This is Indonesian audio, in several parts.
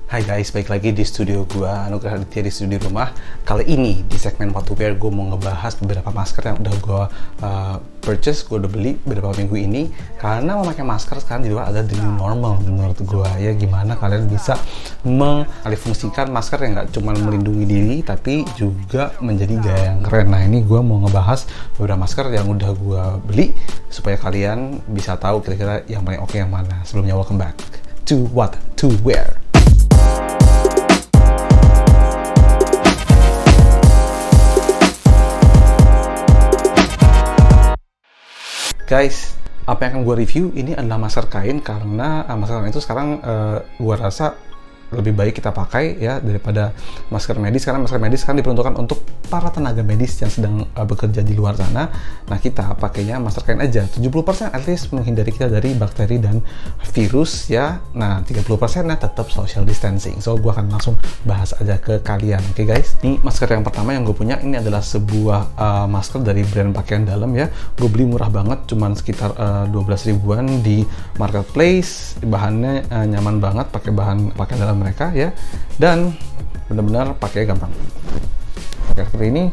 Hai guys, balik lagi di studio gua, Anugrah Aditya di studio rumah. Kali ini di segmen What to Wear gue mau ngebahas beberapa masker yang udah gue purchase, gue udah beli beberapa minggu ini. Karena memakai masker sekarang di luar ada the new normal menurut gue. Ya gimana kalian bisa mengalihfungsikan masker yang nggak cuma melindungi diri, tapi juga menjadi gaya yang keren. Nah ini gue mau ngebahas beberapa masker yang udah gue beli supaya kalian bisa tahu kira-kira yang paling oke yang mana. Sebelumnya welcome back to What to Wear. Guys, apa yang akan gue review ini adalah masker kain karena masker kain itu sekarang gue rasa lebih baik kita pakai ya daripada masker medis, karena masker medis kan diperuntukkan untuk para tenaga medis yang sedang bekerja di luar sana. Nah kita pakainya masker kain aja, 70% at least menghindari kita dari bakteri dan virus ya. Nah 30% nya tetap social distancing. So gue akan langsung bahas aja ke kalian. Oke guys, ini masker yang pertama yang gue punya ini adalah sebuah masker dari brand pakaian dalam ya. Gue beli murah banget, cuman sekitar 12 ribuan di marketplace. Bahannya nyaman banget, pakai bahan pakaian dalam mereka ya, dan benar-benar pakai gampang. Oke, seperti ini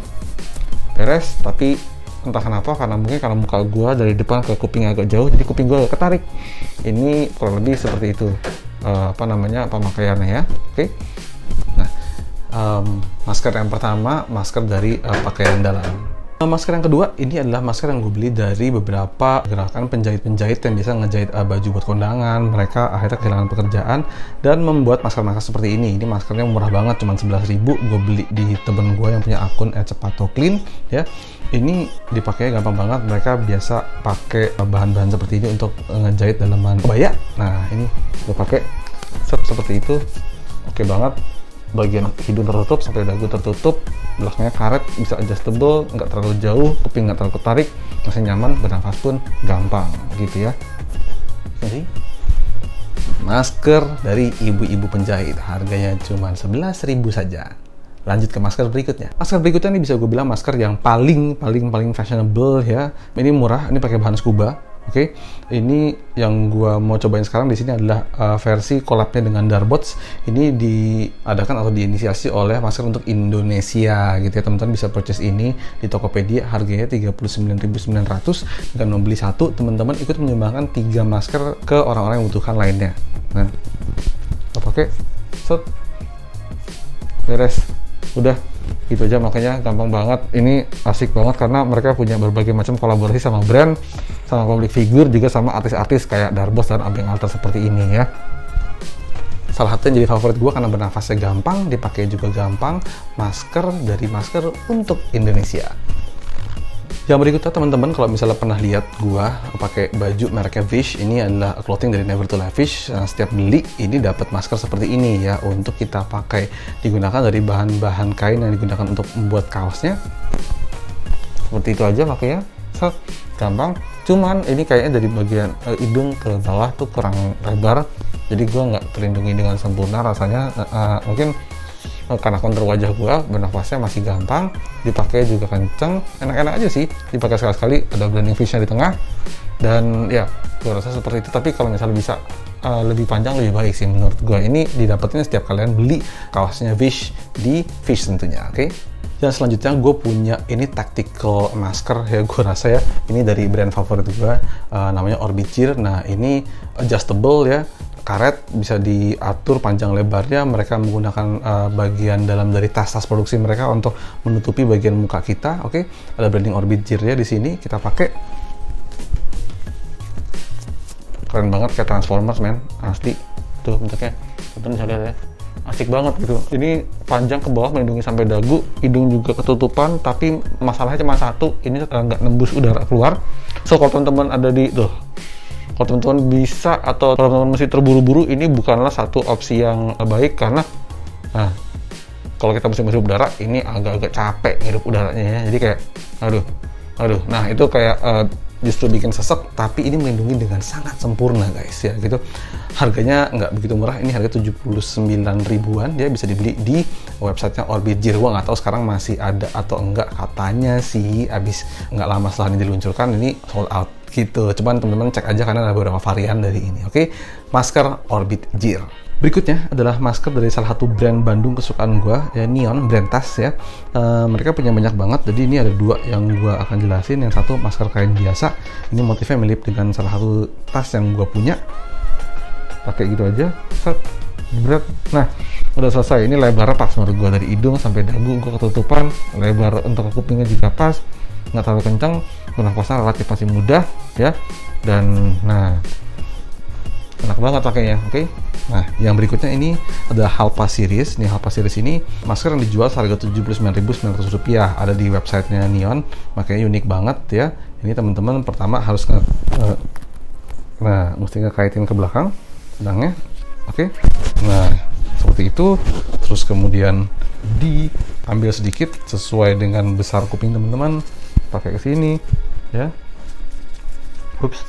beres, tapi entah kenapa, karena mungkin karena muka gua dari depan ke kuping agak jauh, jadi kuping gua agak ketarik. Ini kurang lebih seperti itu pemakaiannya ya. Oke. Nah, masker yang pertama, masker dari pakaian dalam. Masker yang kedua ini adalah masker yang gue beli dari beberapa gerakan penjahit-penjahit yang bisa ngejahit baju buat kondangan. Mereka akhirnya kehilangan pekerjaan dan membuat masker-masker seperti ini. Ini maskernya murah banget, cuma 11.000. Gue beli di temen gue yang punya akun @cepato_clean ya. Ini dipakai gampang banget. Mereka biasa pakai bahan-bahan seperti ini untuk ngejahit dalaman kebaya. Nah ini gue pakai seperti itu, oke banget. Bagian hidung tertutup sampai dagu tertutup, belakangnya karet, bisa adjustable, nggak terlalu jauh, kuping nggak terlalu ketarik, masih nyaman, bernafas pun gampang gitu ya. Jadi masker dari ibu-ibu penjahit harganya cuma 11.000 saja. Lanjut ke masker berikutnya. Masker berikutnya ini bisa gue bilang masker yang paling fashionable ya. Ini murah, ini pakai bahan scuba. Oke, ini yang gua mau cobain sekarang di sini adalah versi collabnya dengan Darbots. Ini diadakan atau diinisiasi oleh masker untuk Indonesia gitu ya. Teman-teman bisa purchase ini di Tokopedia, harganya 39.900. Dengan membeli satu, teman-teman ikut menyumbangkan 3 masker ke orang-orang yang membutuhkan lainnya. Nah, kita pakai, set, beres, udah. Gitu aja, makanya gampang banget. Ini asik banget karena mereka punya berbagai macam kolaborasi sama brand, sama public figure, juga sama artis-artis kayak Darbots dan Abeng Alter seperti ini ya. Salah satu yang jadi favorit gue karena bernafasnya gampang, dipakai juga gampang. Masker dari masker untuk Indonesia. Yang berikutnya teman-teman, kalau misalnya pernah lihat gua pakai baju mereknya Fish, ini adalah clothing dari Never to Lavish. Setiap beli ini dapat masker seperti ini ya untuk kita pakai. Digunakan dari bahan-bahan kain yang digunakan untuk membuat kaosnya. Seperti itu aja makanya, gampang. Cuman ini kayaknya dari bagian hidung ke bawah tuh kurang lebar, jadi gua nggak terlindungi dengan sempurna rasanya. Mungkin karena kontur wajah gua, bernafasnya masih gampang, dipakai juga kenceng, enak-enak aja sih, dipakai sekali-sekali, ada blending fishnya di tengah, dan ya gua rasa seperti itu. Tapi kalau misalnya bisa lebih panjang lebih baik sih menurut gua. Ini didapetinnya setiap kalian beli kaosnya Fish di Fish tentunya, oke? Dan selanjutnya gue punya ini tactical masker ya, gue rasa ya ini dari brand favorit gue, namanya Orbit Gear. Nah ini adjustable ya, karet bisa diatur panjang lebarnya. Mereka menggunakan bagian dalam dari tas-tas produksi mereka untuk menutupi bagian muka kita. Oke, ada branding Orbit Gear ya di sini. Kita pakai, keren banget kayak Transformers men, asli. Tuh bentuknya, teman-teman bisa lihat ya, asik banget gitu. Ini panjang ke bawah melindungi sampai dagu, hidung juga ketutupan, tapi masalahnya cuma satu, ini nggak nembus udara keluar. So kalau teman-teman ada di tuh, kalau teman-teman bisa atau teman-teman masih terburu-buru, ini bukanlah satu opsi yang baik karena kalau kita mesti udara ini agak-agak capek hirup udaranya ya. Jadi kayak aduh. Nah itu kayak justru bikin sesek, tapi ini melindungi dengan sangat sempurna guys ya gitu. Harganya nggak begitu murah, ini harga 79 ribuan ya, bisa dibeli di websitenya Orbit Gear. Gua nggak tahu sekarang masih ada atau enggak, katanya sih abis nggak lama setelah ini diluncurkan ini sold out gitu. Cuman teman-teman cek aja karena ada beberapa varian dari ini. Oke, masker Orbit Gear. Berikutnya adalah masker dari salah satu brand Bandung kesukaan gue, ya, Neon, brand tas ya. Mereka punya banyak banget, jadi ini ada dua yang gue akan jelasin. Yang satu masker kain biasa, ini motifnya mirip dengan salah satu tas yang gue punya. Pakai gitu aja, set, berat. Nah, udah selesai. Ini lebarnya pas menurut gue, dari hidung sampai dagu gue ketutupan. Lebar untuk kupingnya juga pas, nggak terlalu kencang. Bernafasnya relatif masih mudah ya. Dan nah, enak banget pakainya, oke? Nah, yang berikutnya ini adalah Halpa Series. Nih, Halpa Series ini masker yang dijual seharga Rp79.900, ada di websitenya Neon, makanya unik banget ya. Ini teman-teman pertama harus mesti ngekaitin ke belakang pedangnya, oke? Nah, seperti itu. Terus kemudian diambil sedikit sesuai dengan besar kuping teman-teman, pakai ke sini ya. Ups,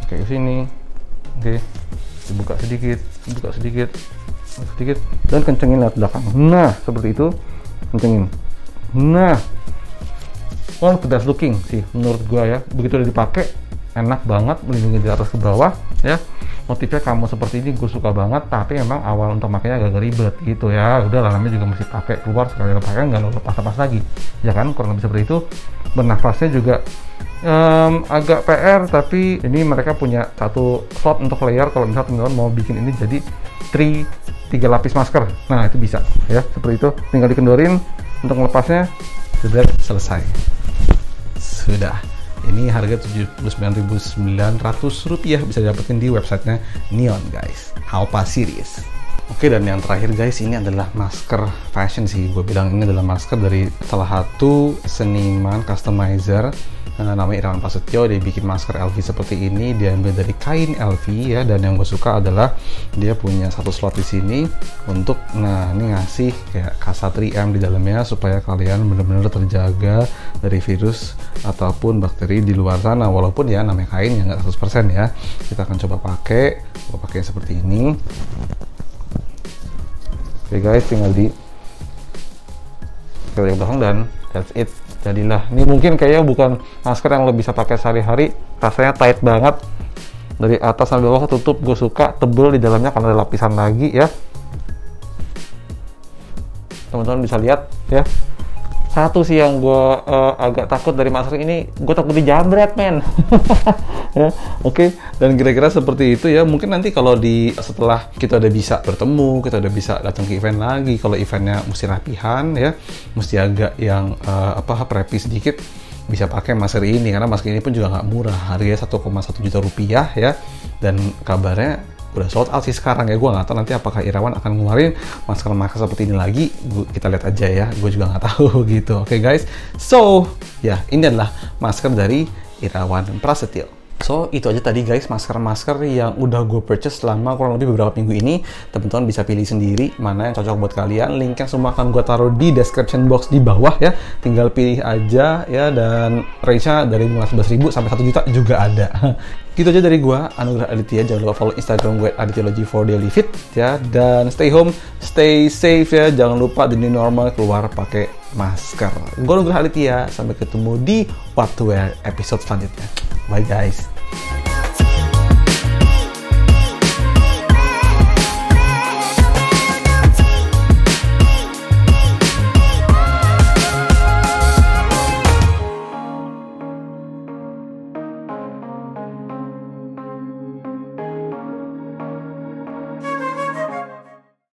pakai ke sini, oke? Dibuka sedikit, dan kencengin lewat belakang. Nah, seperti itu, kencengin. Nah, one of the best looking sih menurut gua ya. Begitu udah dipakai, enak banget, melindungi dari atas ke bawah ya. Motifnya kamu seperti ini gue suka banget, tapi memang awal untuk makanya agak ribet gitu ya. Udah lah, namanya juga mesti pakai, keluar sekali pakai nggak lepas lagi ya kan, kurang lebih seperti itu. Bernafasnya juga agak PR, tapi ini mereka punya satu slot untuk layer kalau misalnya teman-teman mau bikin ini jadi 3 lapis masker. Nah, itu bisa ya, seperti itu. Tinggal dikendorin untuk melepasnya, sudah selesai. Sudah. Ini harga Rp79.900, bisa dapetin di websitenya Neon guys, Halpa Series. Oke, dan yang terakhir guys, ini adalah masker fashion sih. Gue bilang ini adalah masker dari salah satu seniman customizer, namanya Irawan Prasetyo. Dia bikin masker LV seperti ini, dia ambil dari kain LV ya. Dan yang gue suka adalah dia punya satu slot di sini untuk, nah ini ngasih kayak kasa 3M di dalamnya supaya kalian benar-benar terjaga dari virus ataupun bakteri di luar sana. Walaupun ya namanya kain ya nggak 100% ya. Kita akan coba pakai seperti ini. Oke guys, tinggal di belakang dan that's it. Jadilah, ini mungkin kayaknya bukan masker yang lo bisa pakai sehari-hari, rasanya tight banget dari atas sampai bawah tutup. Gue suka tebel di dalamnya karena ada lapisan lagi ya. Teman-teman bisa lihat ya. Satu sih yang gue agak takut dari masker ini, gue takut dijamret men. Ya, oke. Dan kira-kira seperti itu ya. Mungkin nanti kalau setelah kita udah bisa bertemu, kita udah bisa datang ke event lagi, kalau eventnya mesti rapihan ya, mesti agak yang preppy sedikit, bisa pakai masker ini. Karena masker ini pun juga nggak murah, harganya 1,1 juta rupiah ya. Dan kabarnya udah sold out sih sekarang ya. Gue nggak tahu nanti apakah Irawan akan ngeluarin masker seperti ini lagi. Kita lihat aja ya, gue juga nggak tahu gitu. Oke guys, so ya ini adalah masker dari Irawan Prasetyo. So, itu aja tadi guys, masker-masker yang udah gue purchase selama kurang lebih beberapa minggu ini. Teman-teman bisa pilih sendiri mana yang cocok buat kalian. Linknya semua akan gue taruh di description box di bawah ya. Tinggal pilih aja ya, dan range-nya dari mulai 11.000 sampai 1 juta juga ada. Gitu aja dari gue, Anugrah Aditya. Jangan lupa follow Instagram gue @aditya_logy for daily fit ya. Dan stay home, stay safe ya. Jangan lupa di new normal keluar pakai masker. Gue Anugrah Aditya, sampai ketemu di What to Wear episode selanjutnya. Bye guys.